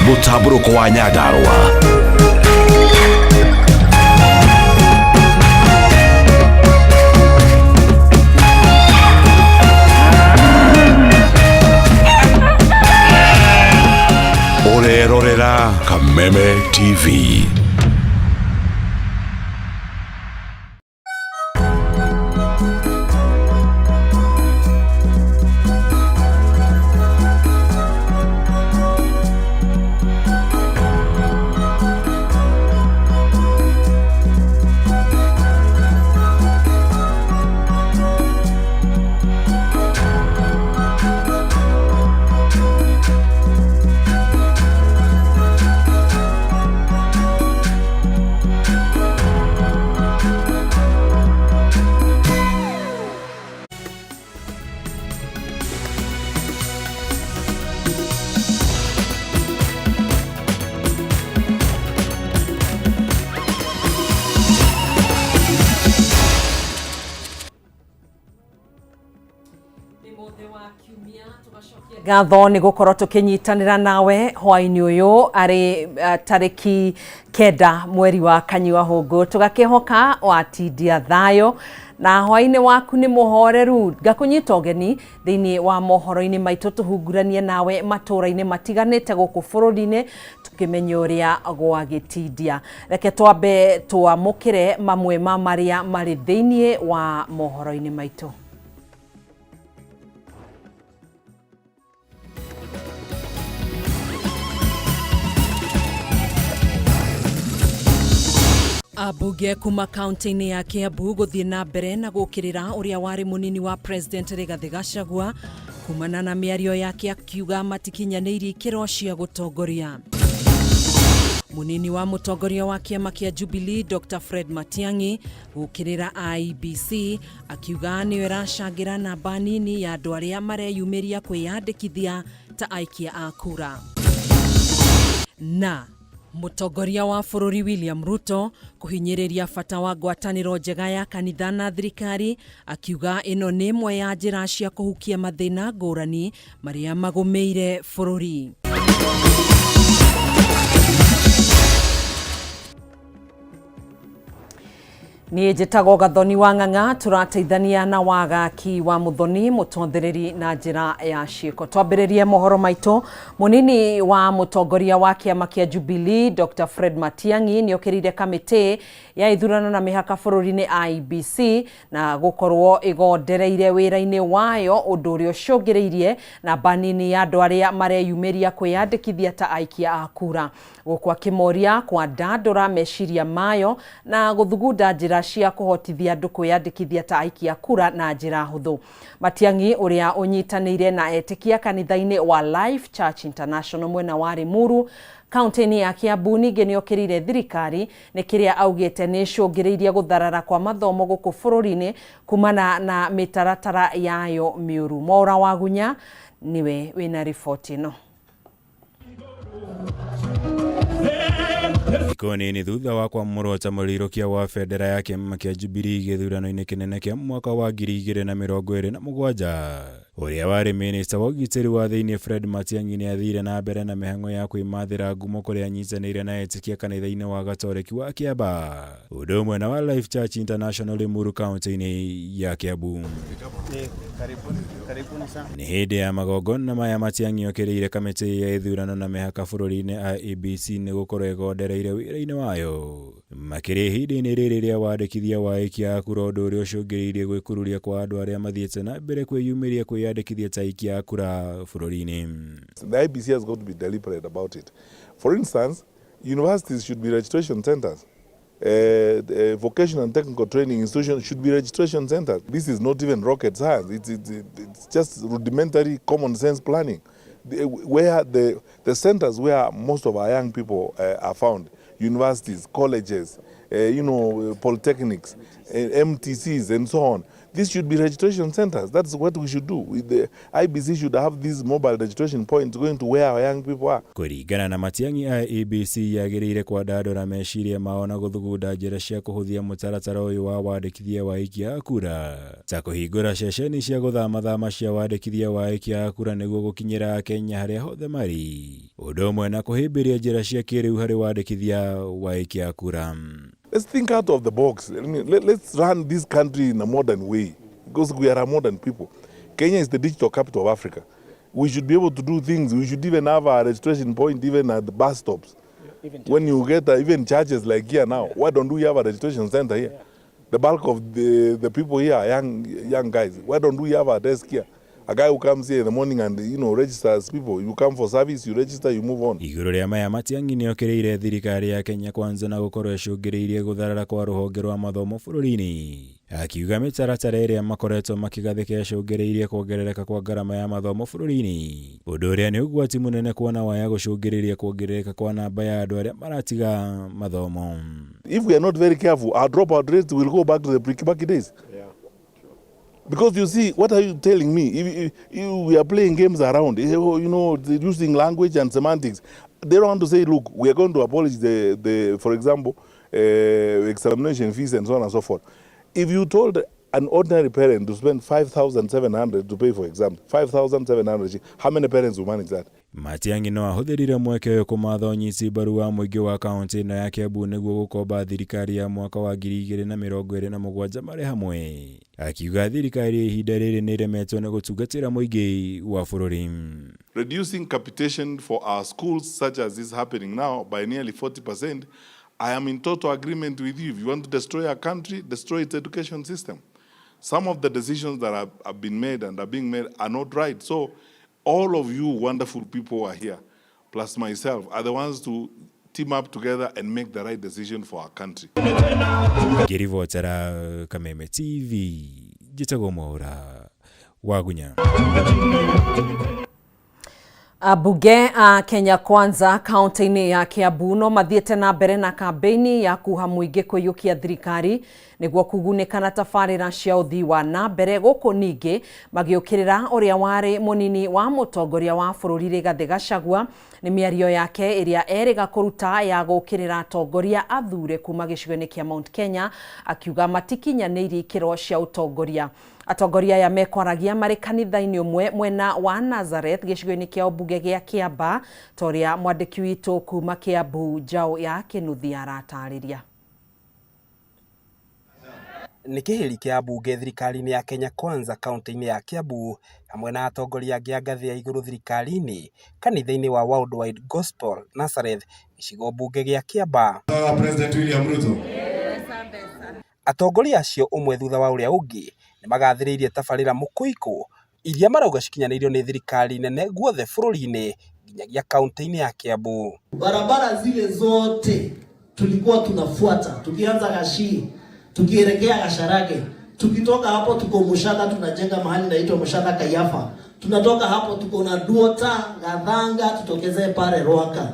Mutaburuko wa Nyandarua. Orerorera Kameme TV. Gatho ni gukorwo tukinyitanira nawe hwaini uyu ari tariki 9 mweri wa Kanyua Hungu tugakihoka watindia thayo na hwaini waku ni muhoreru ngakunyita ugeni thiini wa mohoro-ini maitu tuhunguranie nawe matura-ini matiganite guku bururi-ini tukimenya uria gwagitindia. Reke twambe twamukire mamwe ma maria mari thiini wa mohoro-ini maitu. Abunge kuma kaunti-ini ya Kiambu guthie na mbere na gukirira uria wari munini wa President Rigathi Gachagua kumana na miario yake akiuga matikinyanĩirie ikĩro cia gutongoria. Munini wa mutongoria wa kiama kia Jubilee Dr. Fred Matiang'i gukirira IEBC akiuga niwe racangira namba nini ya andũ arĩa mareyumĩria kwĩyandĩkithia ta aikia a kura. Na mutongoria wa bururi William Ruto kuhinyiriria bata wa ngwatanĩro njega ya kanitha na thirikari akiuga ino nĩ ĩmwe ya njĩra cia kũhukia mathĩna ngũrani maria magũmĩire bururi. Ni njĩtagwo Gathoni wa Ng'ang'a turateithania na wagaki wa Muthoni mutondereri na njĩra ya ciĩko. Twambĩrĩrie mohoro maitu. Munini wa mutongoria wa kiama kia Jubilee Dr. Fred Matiang'i ni okirire kamĩtĩ ya ithurano na mihaka bururi-ini IEBC na gukorwo igondereire wĩra-inĩ wayo ũndũ ũrĩa ũcũngĩrĩirie namba nini ya andũ arĩa mareyumĩria kwĩyandĩkithia ta aikia a kura. Gũkũ akĩmoria kwandandũra meciria mayo na guthugunda njĩra cia kuhotithia andũ kwĩyandĩkithia ta aikia kura na njĩra hũthũ. Matiang'i ũrĩa ũnyitanĩire na etĩkia kanitha-inĩ wa Life Church International mwena wa Limuru kaunti-ini ya Kiambu ningĩ nĩ okĩrire thirikari nĩ kĩrĩa augĩte nĩ ĩcũngĩrĩirie gũtharara kwa mathomo gũkũ bũrũri-inĩ kumana na mĩtaratara yayo mĩũru. Mwaura wa Gunya niwe wĩna riboti ĩno. Ikoni ni thutha wa kwamũrwo ta mũrirũkia wa bendera ya kiama kia Jubilee gĩthurano-inĩ kĩnene kĩa mwaka wa 2027. Ũrĩa warĩ minista wa ũgitĩri wa thĩinĩ Fred Matiang'i nĩ athire na mbere na mĩhang'o ya kwĩmathĩra ngumo kũrĩa anyitanĩire na etĩkia kanitha-inĩ wa Gatoreki wa Kiamba, ũndũ ũmwe na wa Life Church International Limuru kaunti-inĩ ya Kiambu. Nĩ hĩndĩ ya magongona maya Matiang'i okĩrĩire kamĩtĩ ya ithurano na mĩhaka bũrũri-inĩ IEBC nĩ gũkorwo igondereire wĩra-inĩ wayo makĩria ihinda-inĩ rĩrĩ rĩa wandĩkithia wa aikia a kura, ũndũ ũrĩa ũcũngĩrĩirie gwĩkururia kwa andũ arĩa mathiĩte na mbere kwĩyumĩria kwĩyandĩkithia ta aikia a kura bũrũri-inĩ. The IEBC has got to be deliberate about it. For instance, universities should be registration centers. Vocational and technical training institutions should be registration centers. This is not even rocket science. It's just rudimentary common sense planning. Where the centers where most of our young people are found, universities, colleges, polytechnics, MTCs and so on. This should be registration centers. That's what we should do. The IEBC should have these mobile registration points going to where our young people are. Kũringana na Matiang'i, IEBC yagĩrĩire kwandandũra meciria mao na gũthugunda njĩra cia kũhũthia mũtaratara ũyũ wa wandĩkithia wa aikia a kura, ta kũhingũra ceceni cia gũthamathama cia wandĩkithia wa aikia a kura nĩguo gũkinyĩra Akenya harĩa hothe marĩ, ũndũ ũmwe na kũhĩmbĩria njĩra cia kĩrĩu harĩ wandĩkithia wa aikia a kura. Let's think out of the box. Let's run this country in a modern way, because we are a modern people. Kenya is the digital capital of Africa. We should be able to do things. We should even have a registration point even at the bus stops. When you get even charges like here now, why don't we have a registration center here? The bulk of the people here are young guys. Why don't we have a desk here? A guy who comes here in the morning and registers people. You come for service, you register, you move on. Igũrũ rĩa maya Matiang'i nĩokĩrĩire thirikari ya Kenya Kwanza na gũkorwo ĩcũngĩrĩirie gũtharara kwa rũhonge rwa mathomo bũrũri-inĩ, akiuga mĩtaratara ĩrĩa makoretwo makĩgathĩka ĩcũngĩrĩirie kuongerereka kwa ngarama ya mathomo bũrũri-inĩ, ũndũ ũrĩa nĩ ũgwati mũnene kuona waya gũcũngĩrĩria kuongerereka kwa namba ya andũ arĩa maratiga mathomo. If we are not very careful, our dropout rates will go back to the pre-Kibaki days. Because you see, what are you telling me? If we are playing games around, using language and semantics, they don't want to say, look, we are going to abolish the for example, examination fees and so on and so forth. If you told an ordinary parent to spend 5,700 to pay for exams, 5,700, how many parents will manage that? Matiang'i no ahũthĩrire mweke ũyũ kũmatha ũnyiti mbaru wa mũingĩ wa kaunti ĩno ya Kiambu nĩguo gũkomba thirikari ya mwaka wa 2027 marĩ hamwe, akiuga thirikari ihinda rĩrĩ nĩ ĩremetwo nĩ gũtungatĩra mũingĩ wa bũrũri. Reducing capitation for our schools, such as is happening now, by nearly 40%, I am in total agreement with you. If you want to destroy a country, destroy its education system. Some of the decisions that have been made and are being made are not right. So all of you wonderful people are here, plus myself, are the ones to team up together and make the right decision for our country. Kirivotera Kameme TV, Jitago Mora, Wagunya. Abunge a Kenya Kwanza kaunti-inĩ ya Kiambu no mathiĩte na mbere na kambĩini ya kuha mũingĩ kũiyũkia thirikari nĩguo kugunĩka na tabarĩra cia ũthii wa na mbere, gũkũ ningĩ magĩũkĩrĩra ũrĩa warĩ mũnini wa mũtongoria wa bũrũri Rigathĩ Gachagua nĩ mĩario yake ĩrĩa erĩga kũruta ya gũũkĩrĩra atongoria athure kuma gĩcigo-inĩ kĩa Mount Kenya, akiuga matikinyanĩirie ikĩro cia ũtongoria. Atongoria aya mekwaragia marĩ kanitha-inĩ ũmwe mwena wa Nazareth gĩcigo-inĩ kĩa ũmbunge gĩa Kiamba, ta ũrĩa mwandĩki witũ kuma Kiambu Njaũ ya Kĩnuthia aratarĩria. Nĩ kĩhĩri kĩa ambunge thirikari-inĩ ya Kenya Kwanza kaunti-inĩ ya Kiambu hamwe na atongoria angĩ a ngathĩ ya igũrũ thirikari-inĩ kanitha-inĩ wa Worldwide Gospel Nazareth gĩcigo mbunge gĩa Kiamba. President William Ruto. Atongoria acio ũmwe thutha wa ũrĩa ũngĩ nĩ magathĩrĩirie tabarĩra mũkũikũ iria marauga cikinyanĩirio nĩ thirikari nene guothe bũrũri-inĩ nginyagia kaunti-inĩ ya Kiambu. Barabara zile zote tulikuwa tunafuata, tukianza Gashii, tukielekea Gasharage, tukitoka hapo tuko Mushaka tunajenga mahali naitwa Mushaka Kayafa, tunatoka hapo tuko na Duota, Gathanga, tutokezee pale Roaka.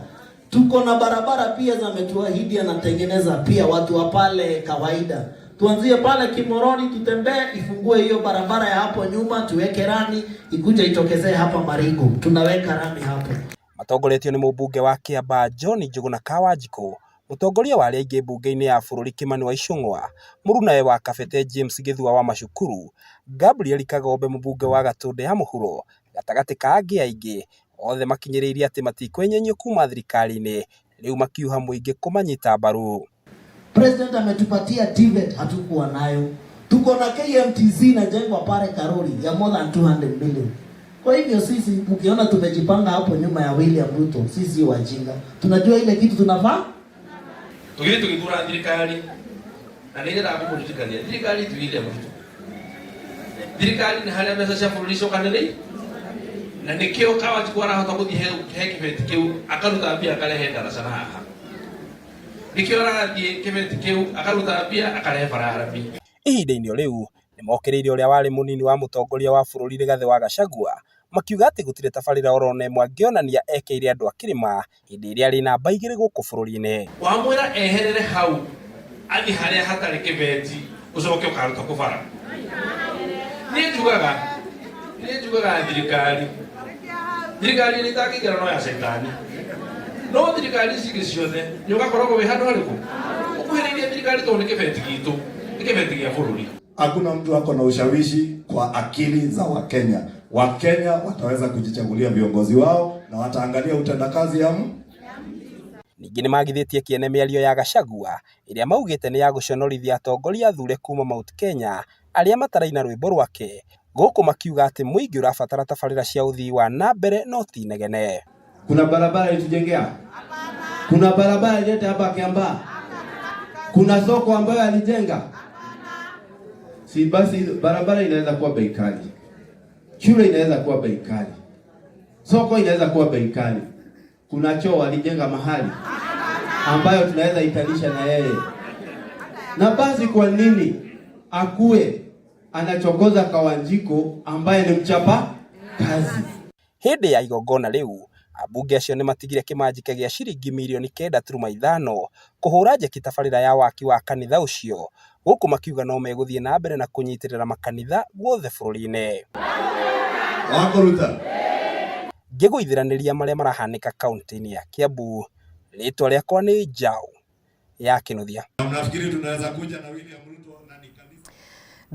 Tuko na barabara pia za metuahidi anatengeneza pia watu wa pale kawaida. Tuanzie pale Kimoroni tutembee, ifungue hiyo barabara ya hapo nyuma, tuweke rami, ikuje itokezee hapa Marigo. Tunaweka rami hapo. Matongoretio nĩ mũmbunge wa Kiamba John Njuguna Kawanjiko, mũtongoria wa arĩa aingĩ mbunge-inĩ ya bũrũri Kimani wa Icũng'wa, mũrunawe wa Kabete James Gĩthua wa Macukuru, Gabriel Kagombe mũmbunge wa Gatũndũ ya mũhuro, gatagatĩ ka angĩ aingĩ, othe makinyĩrĩirie atĩ matikwenyenyio kuma thirikari-inĩ, rĩu makiuha mũingĩ kũmanyita mbaru. President ametupatia TVET hatukuwa nayo. Tuko na KMTC na jengwa pale Karori ya more than 200 million. Kwa hivyo sisi ukiona tumejipanga hapo nyuma ya William Ruto, sisi wajinga. Tunajua ile kitu tunafaa? Tugire tugithura thirikari na nĩ ndĩrenda kũmũririkania thirikari tu William Ruto. Thirikari nĩ harĩa mbeca cia bũrũri icokanĩrĩire na nĩkĩo Kawanjiko arahota gũthiĩ he kĩbeti kĩu akaruta mbia akarehe ndaraca na haha. Nĩkĩo arathiĩ kĩbeti kĩu akaruta mbia akarehe barabara. Ihinda-inĩ rĩu nĩ mokĩrĩire ũrĩa warĩ mũnini wa mũtongoria wa bũrũri Rigathĩ wa Gachagua, makiuga atĩ gũtirĩ tabarĩra orona ĩmwe angĩonania ekeire andũ a kĩrĩma hĩndĩ ĩrĩa arĩ namba igĩrĩ gũkũ bũrũri-inĩ. Wamwĩra eherere hau athiĩ harĩa hatarĩ kĩbeti ũcoke ũkaruta kũbara. Ni njugaga thirikari ni takigera no ya setani no thirikari cigi ciothe ni ugakoragwo wi handu hariku ukuhiriria thirikari to ni kibeti gitu ni kibeti gia bururi. Hakuna mtu ako na ushawishi kwa akili za Wakenya. Wakenya wataweza kujichagulia viongozi wao na wataangalia utendakazi ya Ningĩ nĩ magithitie kiene mĩario ya Gachagua ĩrĩa maugĩte nĩ ya gũconorithia atongoria athure kuma Mount Kenya arĩa mataraina rwĩmbo rwake, gũkũ makiuga atĩ mũingĩ ũrabatara tabarĩra cia ũthii wa na mbere no ti negene. Kuna barabara ilitujengea? Hapana. Kuna barabara ilete hapa Kiambu? Hapana. Kuna soko ambayo alijenga? Hapana. Si basi barabara inaweza kuwa bei kali. Shule inaweza kuwa bei kali. Soko inaweza kuwa bei kali. Kuna choo alijenga mahali ambayo tunaweza itanisha na yeye. Na basi kwa nini akue anachokoza Kawanjiko ambaye ni mchapa kazi? Hĩndĩ ya igongona rĩu ambunge acio nĩ matigire kĩmanjĩka gĩa ciringi mirioni 9.5 kũhũra njeki tabarĩra ya waki wa kanitha ũcio, gũkũ makiuga no megũthiĩ na mbere na kũnyitĩrĩra makanitha guothe bũrũri-inĩ. Wakoruta Ngĩgũithiranĩria marĩa marahanĩka kaunti-inĩ ya Kiambu, rĩtwa rĩakwa nĩ Njau ya Kĩnuthia. Unafikiri tunaweza kuja na William Ruto na kanisa?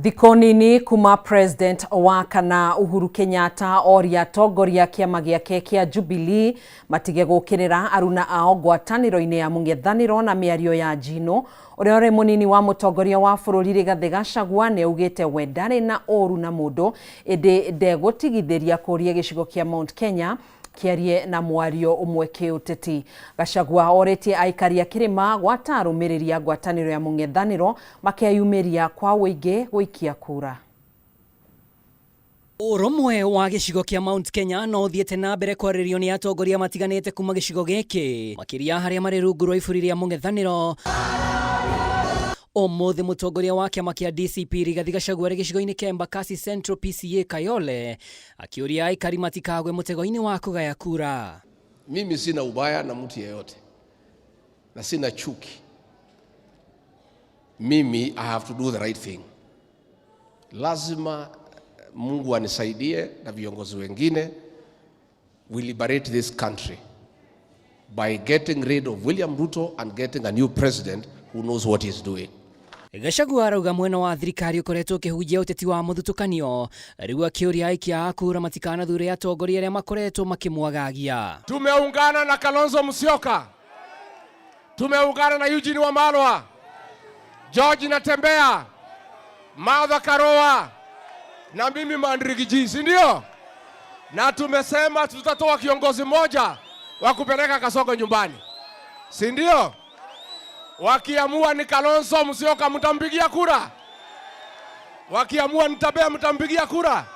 Thikũ nini kuma President wa kana Uhuru Kenyatta oria atongoria kĩama gĩake kĩa Jubilee matige gũkĩrĩra aruna ao ngwatanĩro-inĩ ya mũng'ethanĩro na mĩario ya njino. Ũrĩa ũrĩ mũnini wa mũtongoria wa bũrũri Rigathĩ Gachagua nĩ augĩte we ndarĩ na ũru na mũndũ ĩndĩ ndegũtigithĩria kũria gĩcigo kĩa Mount Kenya kĩarie na mwario ũmwe kĩũteti. Gachagua orĩtie aikari a kĩrĩma gwata arũmĩrĩri a ngwatanĩro ya mũng'ethanĩro makeyumĩria kwa ũingĩ gũikia kura. Ũrũmwe wa gĩcigo kĩa Mount Kenya no ũthiĩte na mbere kwarĩrio nĩ atongoria matiganĩte kuma gĩcigo gĩkĩ makĩria harĩa marĩ rungu rwa iburi rĩa mũng'ethanĩro. Ũmũthĩ mũtongoria wa kĩama kĩa DCP Rigathĩ Gachagua arĩ gĩcigo-inĩ kĩa Embakasi Central PCA Kayole akĩũria aikari matikagwe mũtego-inĩ wa kũgaya kura. Mimi sina ubaya na mtu yeyote na sina chuki. Mimi I have to do the right thing. Lazima Mungu anisaidie na viongozi wengine we liberate this country by getting rid of William Ruto and getting a new president who knows what he's doing. Gachagua arauga mwena wa thirikari ũkoretwo ũkĩhunjia ũteti wa mũthutũkanio, rĩu akĩũria aikia a kura matikanathure atongoria arĩa makoretwo makĩmwagagia. Tumeungana na Kalonzo Musyoka, tumeungana na Eugene Wamalwa, George Natembea, Martha Karua na mimi Mandrigiji, si ndio? Na tumesema tutatoa kiongozi mmoja wa kupeleka Kasongo nyumbani, si ndio? Wakiamua ni Kalonzo Musyoka mtampigia kura. Wakiamua ni Tabea mtampigia kura.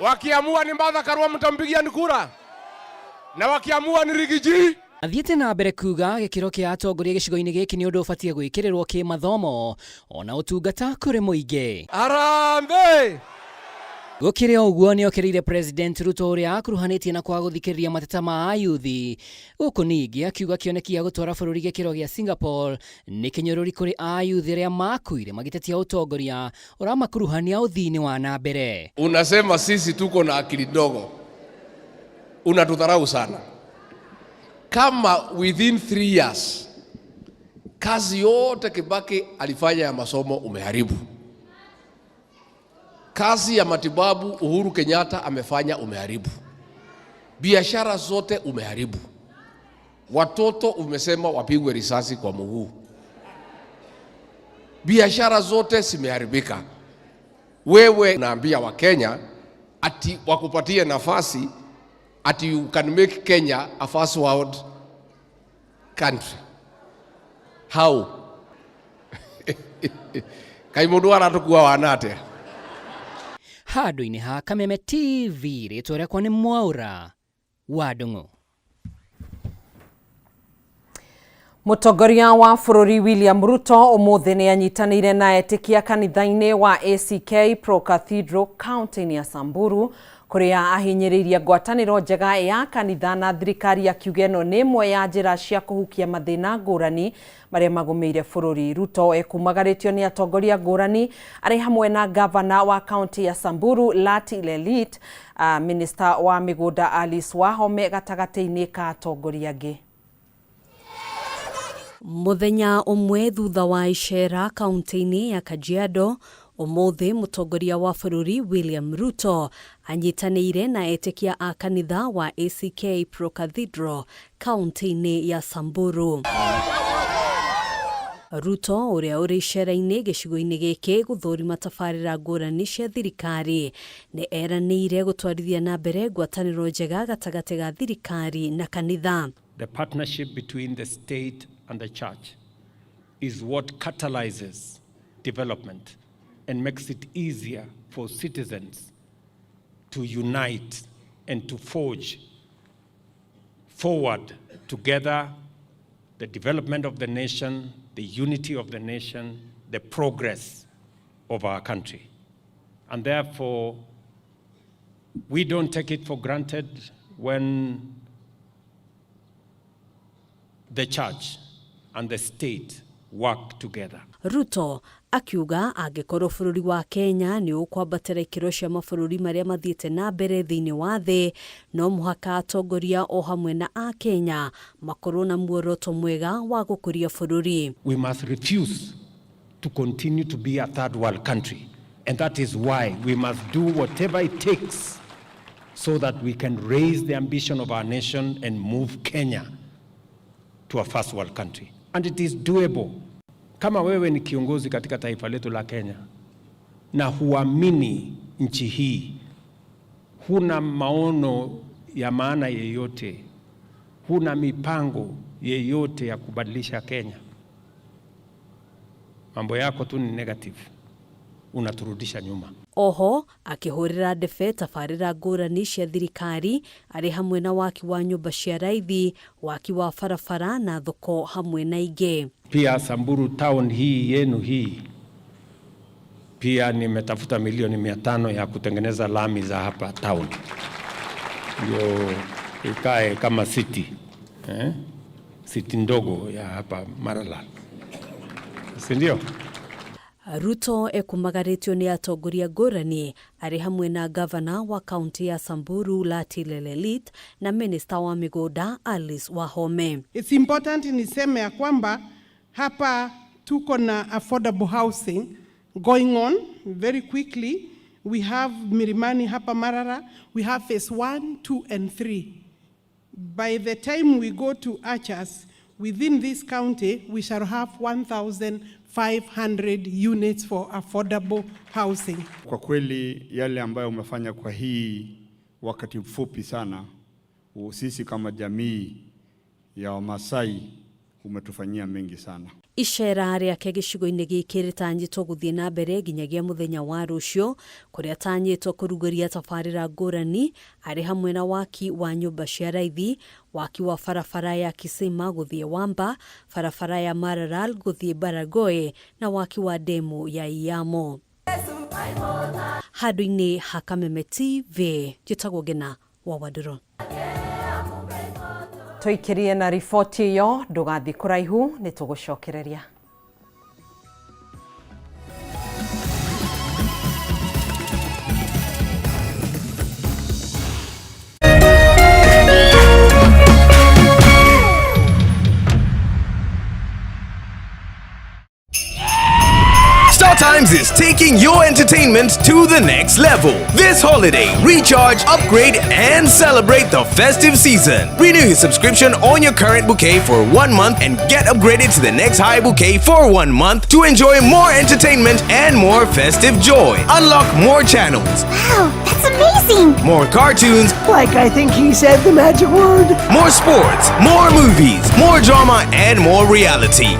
Wakiamua ni Martha Karua mtampigia ni kura. Na wakiamua ni Rigiji. Athiĩte na mbere kuga gĩkĩro kĩa atongoria gĩcigo-inĩ gĩkĩ nĩ ũndũ ũbatiĩ gwĩkĩrĩrwo kĩmathomo ona ũtungata kũrĩ mũingĩ. Arambe! Gũkĩrĩ ũguo nĩ okĩrĩire President Ruto ũrĩa akuruhanĩtie na kwaga gũthikĩrĩria mateta ma ayuthi. Gũkũ ningĩ akiuga kĩoneki gĩa gũtwara bũrũri gĩkĩro gĩa Singapore nĩ kĩnyũrũri kũrĩ ayuthi arĩa makuire magĩtetia ũtongoria ũramakuruhania ũthii-inĩ wa na mbere. Unasema sisi tuko na akili ndogo, unatudharau sana. Kama within 3 years kazi yote Kibaki alifanya ya masomo umeharibu. Kazi ya matibabu Uhuru Kenyatta amefanya umeharibu. Biashara zote umeharibu. Watoto umesema wapigwe risasi kwa mguu. Biashara zote zimeharibika. Wewe naambia wa Kenya ati wakupatie nafasi ati you can make Kenya a first world country. How? Kaimundu aratukuwa wanate. Handũ-inĩ ha Kameme TV rĩtwa rĩakwa nĩ Mwaura wa Ndung'u. Mũtongoria wa bũrũri William Ruto ũmũthĩ nĩ anyitanĩire na etĩkia kanitha-inĩ wa ACK Pro Cathedral County-inĩ ya Samburu kuria ahinyiriria ngwataniro njega ya kanitha na thirikari akiuga ĩno nĩ ĩmwe ya njĩra cia kũhukia mathĩna ngũrani maria magomeire bũrũri. Ruto ekumagaritio ni atongoria ngũrani arĩ hamwe na gavana wa kaunti ya Samburu Lati Lelit, minister wa migunda Alice Wahome gatagati-inĩ ka atongoria angĩ. Muthenya umwe thutha wa icera kaunti-inĩ ya Kajiado, umuthi mutongoria wa bũrũri William Ruto anyitanĩire na etĩkia a kanitha wa ACK Pro Cathedral kaunti-inĩ ya Samburu. Ruto ũrĩa ũrĩ icera-inĩ gĩcigo-inĩ gĩkĩ gũthũrima tabarĩra ngũrani cia thirikari nĩ eranĩire gũtwarithia na mbere ngwatanĩro njega gatagatĩ ga thirikari na kanitha. The partnership between the state and the church is what catalyzes development and makes it easier for citizens to unite and to forge forward together the development of the nation, the unity of the nation, the progress of our country. And therefore, we don't take it for granted when the church and the state work together. Ruto akiuga angĩkorwo bũrũri wa Kenya nĩ ũkwambatĩra ikĩro cia mabũrũri marĩa mathiĩte na mbere thĩinĩ wa thĩ, no mũhaka atongoria o hamwe na a Kenya makorwo na muoroto mwega wa gũkũria bũrũri. We must refuse to continue to be a third world country, and that is why we must do whatever it takes so that we can raise the ambition of our nation and move Kenya to a first world country. And it is doable. Kama wewe ni kiongozi katika taifa letu la Kenya na huamini nchi hii, huna maono ya maana yeyote, huna mipango yeyote ya kubadilisha Kenya, mambo yako tu ni negative, unaturudisha nyuma. Oho akihurira ndebe tabarĩra ngũrani cia thirikari arĩ hamwe na waki wa nyũmba cia raithi, waki wa barabara na thoko hamwe na ingĩ. Pia Samburu town hii yenu hii, pia nimetafuta milioni 500 ya kutengeneza lami za hapa town, ndio ikae kama city, city ndogo ya hapa Maralal, si ndio? Ruto ekumagaritio ni atongoria ngũrani arĩ hamwe na gavana wa kaunti ya Samburu Lati Lelit na minister wa migunda Alice Wahome. It's important niseme ya kwamba hapa tuko na affordable housing going on very quickly. We have Milimani hapa Marara, we have phase 1, 2 and 3. By the time we go to Achas, within this county we shall have 1,500 units for affordable housing. Kwa kweli yale ambayo umefanya kwa hii wakati mfupi sana, sisi kama jamii ya Wamasai umetufanyia mengi sana. Icera rĩake gĩcigo-inĩ gĩkĩ rĩtanyĩtwo gũthiĩ na mbere nginyagia mũthenya wa rũciũ, kũrĩa atanyĩtwo kũrugũria tabarĩra ngũrani arĩ hamwe na waki wa nyũmba cia raithi, waki wa barabara ya Kisima gũthiĩ Wamba, barabara ya Maralal gũthiĩ Baragoe na waki wa demu ya Iyamo. Handũ-inĩ ha Kameme TV, njĩtagwo Ngina wa Waduro. Tuikirie na riboti iyo, ndugathi kuraihu ni tugucokereria. StarTimes is taking your entertainment to the next level. This holiday, recharge, upgrade, and celebrate the festive season. Renew your subscription on your current bouquet for 1 month and get upgraded to the next high bouquet for 1 month to enjoy more entertainment and more festive joy. Unlock more channels. Wow, that's amazing! More cartoons. Like I think he said the magic word. More sports, more movies, more drama, and more reality.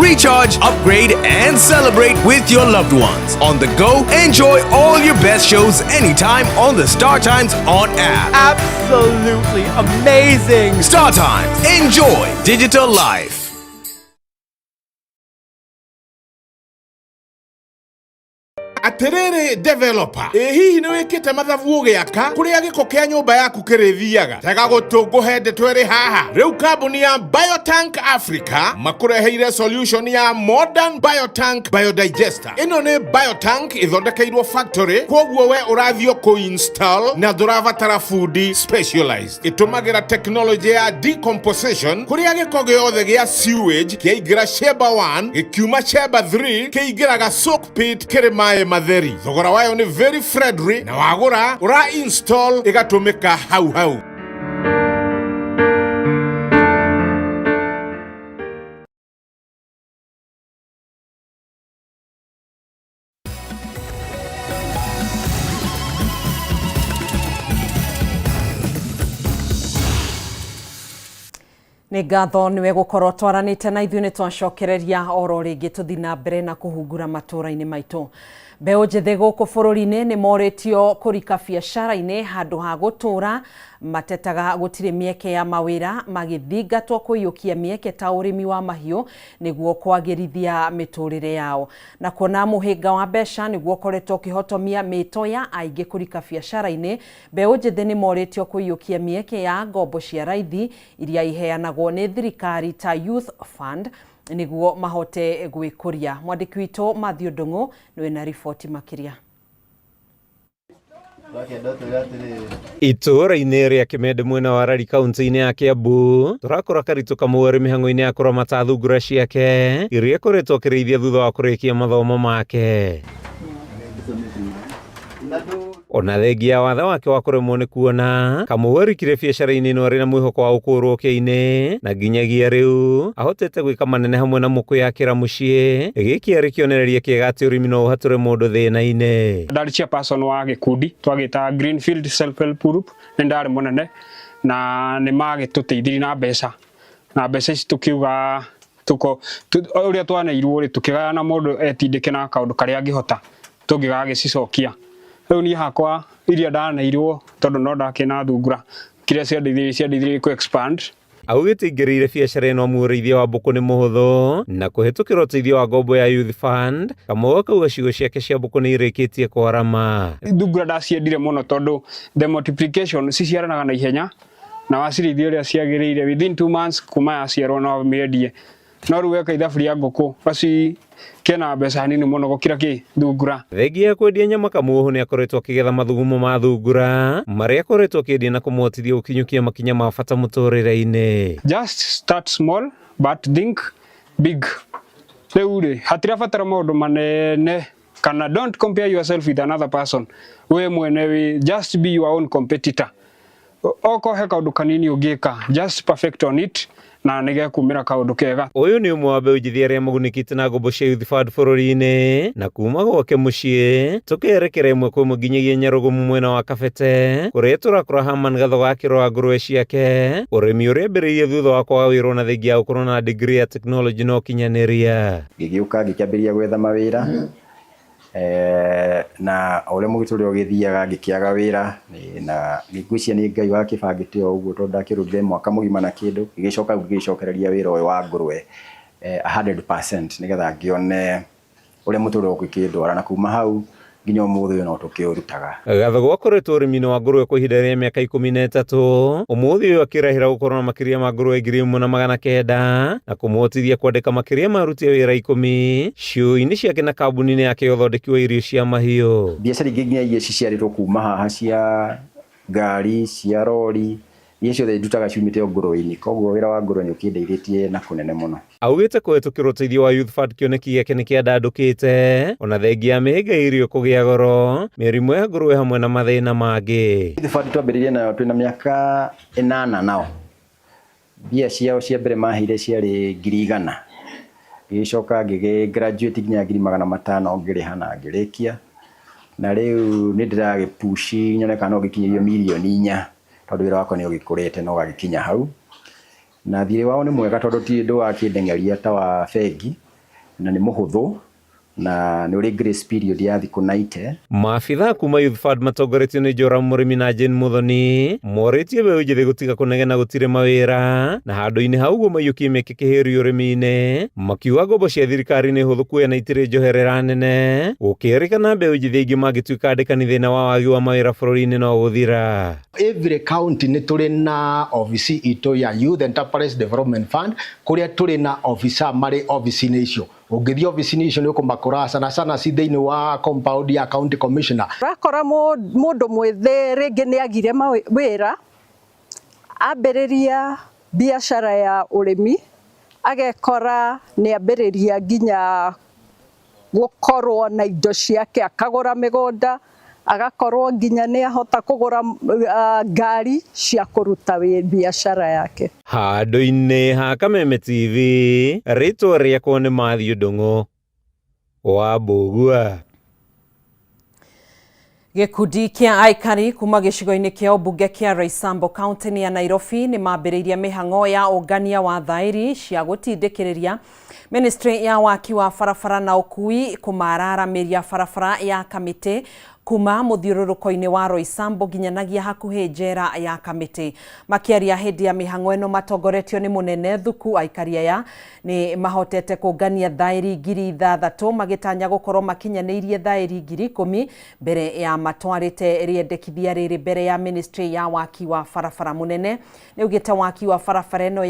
Recharge, upgrade, and celebrate with your loved ones. On the go, enjoy all your best shows anytime on the StarTimes On app. Absolutely amazing! StarTimes. Enjoy digital life. Atiriri developer hihi ni wikite mathabu ugiaka kuria giko kia nyumba yaku kirithiaga tega gutunguhe ndetweri haha riu kambuni ya Biotank Africa makureheire solution ya modern Biotank biodigester. Ino ni Biotank ithondekeirwo factory kwoguo we urathio ku-install na ndurabatara food specialized. Itumagira technology ya decomposition kuria giko giothe gia sewage kiaigira chamber 1 gikiuma chamber 3 kiaigiraga soak pit kiri mae matheri. Thogora wayo ni very friendly na wagura ura install igatumika hau. Nĩ ngatho nĩwe gũkorwo twaranĩte na ithuĩ nĩ twacokereria oro rĩngĩ tũthi na mbere na kũhungura matũũra-inĩ maitũ. Mbeũ njĩthĩ gũkũ bũrũri-inĩ nĩ morĩtio kũrika biacara-inĩ handũ ha gũtũũra matetaga gũtirĩ mĩeke ya mawĩra magĩthingatwo kũiyũkia mĩeke ta ũrĩmi wa mahiũ nĩguo kwagĩrithia mĩtũũrĩre yao. Na kuona mũhĩnga wa mbeca nĩguo ũkoretwo ũkĩhotomia mĩto ya aingĩ kũrika biacara-inĩ, mbeũ njĩthĩ nĩ morĩtio kũiyũkia mĩeke ya ngombo cia raithi iria iheanagwo nĩ thirikari ta Youth Fund nĩguo mahote gwĩkũria. Mwandĩki witũ Mathew Ndung'u nĩwe na riboti makĩria. Itũũra-inĩ rĩa Kameme mwena wa Rari kaunti-inĩ ya Kiambu tũrakora karitũ kamwe mĩhang'o-inĩ ya kũramata thungura ciake iria koretwo kĩrĩithia thutha wa kũrĩkia mathomo make. Ona thengia watho wake wa kũremwo nĩ kuona kamwe arikire biacara-inĩ ĩno arĩ na mwĩhoko wa gũkũrwo kĩine na nginyagia rĩu ahotete gwĩka manene hamwe na mũkwĩyakĩra mũciĩ gĩkĩ arĩ kĩonereria kĩega atĩ ũrĩmi no ũhatũre mũndũ thĩna-inĩ. Ndarĩ chairperson wa gĩkundi twagĩta Greenfield Self Help Group nĩ ndarĩ mũnene na nĩ magĩtũteithirie na mbeca ici tũkiuga ũrĩa twaneirwo rĩ tũkĩgayana mũndũ etindĩke na kaũndũ karĩa angĩhota tũngĩgagĩcicokia. Rĩu niĩ hakwa iria ndaneirwo tondũ no ndakĩna thungura kĩrĩa ciandeithirie ku expand. Augĩte ingĩrĩire biacara ĩno amu ũrĩithia wa mbũkũ nĩ mũhũthũ na kũhetũkĩra ũteithio wa ngombo ya Youth Fund kamwe kauga ciugo ciake cia mbũkũ nĩ irĩkĩtie kwarama. Thungura ndaciendire mũno tondũ the multiplication ciciaranaga na ihenya na wacirĩithia ũrĩa ciagĩrĩire within 2 months kuma yaciarwo no mĩendie. No rĩu weka ithabu rĩa ngũkũ kena mbeca nini mũno gũkĩra thungura. Thengia ya kwendia nyama Kamũhũ nĩ akoretwo akĩgetha mathugumo ma thungura marĩa akoretwo akĩendia na kũmũhotithia gũkinyũkia makinya ma bata mũtũrĩre-inĩ. Just start small but think big. Rĩu rĩ hatirabatara maũndũ manene kana don't compare yourself with another person. We mwene just be your own competitor. Okohe kaũndũ kanini ũngĩka just perfect on it na nĩgekumĩra kaũndũ kega. Ũyũ nĩ ũmwe wa mbeũ njĩthĩ arĩa magunĩkĩte na ngombo cia Youth Fund bũrũri-inĩ na kuma gwake mũciĩ tũkerekera ĩmwe kwa ĩmwe nginyagia Nyarugumu mwena wa Kabete kũrĩa tũrakora Haman gatho gakĩrora ngũrwe ciake ũrĩmi ũrĩa ambĩrĩirie thutha wa kwaga wĩra na thengia ya gũkorwo na degree ya technology no kinyanĩria. Ngĩgĩũka ngĩkĩambĩrĩria gwetha mawĩra na ũrĩa mũgĩtũrĩre ũgĩthiaga ngĩkĩaga wĩra na ngĩgwĩcia nĩ Ngai wakĩbangĩte o ũguo tondũ ndakĩrũthire mwaka mũgima na kĩndũ ngĩgĩcoka ngĩgĩcokereria wĩra ũyũ wa ngũrwe 100% nĩgetha ngĩone ũrĩa mũtũrĩre ũgĩkĩndwara na kuma hau nginya ũmũthĩ ũyũ no tũkĩũrutaga. Gatho gwakoretwo ũrĩmi-inĩ wa ngũrwe kwa ihinda rĩa mĩaka 13 ũmũthĩ ũyũ akĩrahĩra gũkorwo na makĩria ma ngũrwe 1,900 na kũmũhotithia kwandĩka makĩria ma aruti a wĩra 10 ciũi-inĩ ciake na kambuni-inĩ yake ya ũthondeki wa irio cia mahiũ. Biacara ingĩ nginya iria ciciarĩtwo kuma haha cia ngari cia rori iria ciothe ndutaga ciumĩte o ngũrwe-inĩ koguo wĩra wa ngũrwe nĩ ũkĩndeithĩtie na kũnene mũno. Augĩte kũhetũkĩra ũteithio wa Youth Fund kĩoneki gĩake nĩ kĩandandũkĩte ona thengia ya mĩhĩnga irio kũgĩa goro mĩrimũ ya ngũrwe hamwe na mathĩna mangĩ. Youth Fund twambĩrĩirie nayo twĩna mĩaka 8 nao. Mbia ciao cia mbere maheire ciarĩ 100,000. Ngĩcoka ngĩgraduate nginya 500,000 ngĩrĩha na ngĩrĩkia. Na rĩu nĩ ndĩragĩpushi nyone kana no ngĩkinyĩrio milioni 4 tondũ wĩra wakwa nĩ ũgĩkũrĩte no gagĩkinya hau. Na thirĩ wao nĩ mwega tondũ ti ndũ wakĩndengeria ta wa bengi na nĩ mũhũthũ na nĩ ũrĩ grace period ya thikũ 90. Maabitha kuma Youth Fund matongoretio nĩ Joram Mũrĩmi na Jane Muthoni morĩtie mbeũ njĩthĩ gũtiga kũnegena gũtirĩ mawĩra na handũ-inĩ hau guo maiyũkie mĩeke kĩhĩrio ũrĩmi-inĩ makiuga ngombo cia thirikari nĩ hũthũ kuoya na itirĩ njoherera nene gũkĩrĩkana mbeũ njĩthĩ aingĩ mangĩtuĩka andĩkani thĩna wa wagi wa mawĩra bũrũri-inĩ no gũthira. Every county nĩ tũrĩ na ofici itũ ya Youth Enterprise Development Fund kũrĩa tũrĩ na officer marĩ ofici-inĩ icio. Ũngĩthiĩ ofici-inĩ icio nĩ ũkũmakora sana ci thĩinĩ wa compound ya county commissioner. Rakora mũndũ mwĩthĩ rĩngĩ nĩ agire wĩra ambĩrĩria biacara ya ũrĩmi agekora nĩ ambĩrĩria nginya gũkorwo na indo ciake akagũra mĩgũnda agakorwo nginya nĩ ahota kũgũra ngari cia kũruta biacara yake. Handũ-inĩ ha Kameme TV rĩtwa rĩakwa nĩ Mathiũ Ndũng'ũ wa Mbũgua. Gĩkundi kĩa aikari kuma gĩcigo-inĩ kĩa ũmbunge kĩa Roysambu kaunti-inĩ ya Nairobi nĩ mambĩrĩirie mĩhang'o ya ũngania wa thaĩri cia gũtindĩkĩrĩria Ministry ya waki wa barabara na ũkui kũmararamĩria barabara ya Kamĩtĩ kuma mũthiũrũrũko-inĩ wa Roysambu nginyanagia hakuhĩ njera ya Kamĩtĩ. Makĩaria hĩndĩ ya mĩhang'o ĩno matongoretio nĩ mũnene Thuku, aikari aya nĩ mahotete kũngania thaĩri 6,000 magĩtanya gũkorwo makinyanĩirie thaĩri 10,000 mbere ya matwarĩte rĩendekithia rĩrĩ mbere ya Ministry ya waki wa barabara. Mũnene nĩ augĩte waki wa barabara ĩno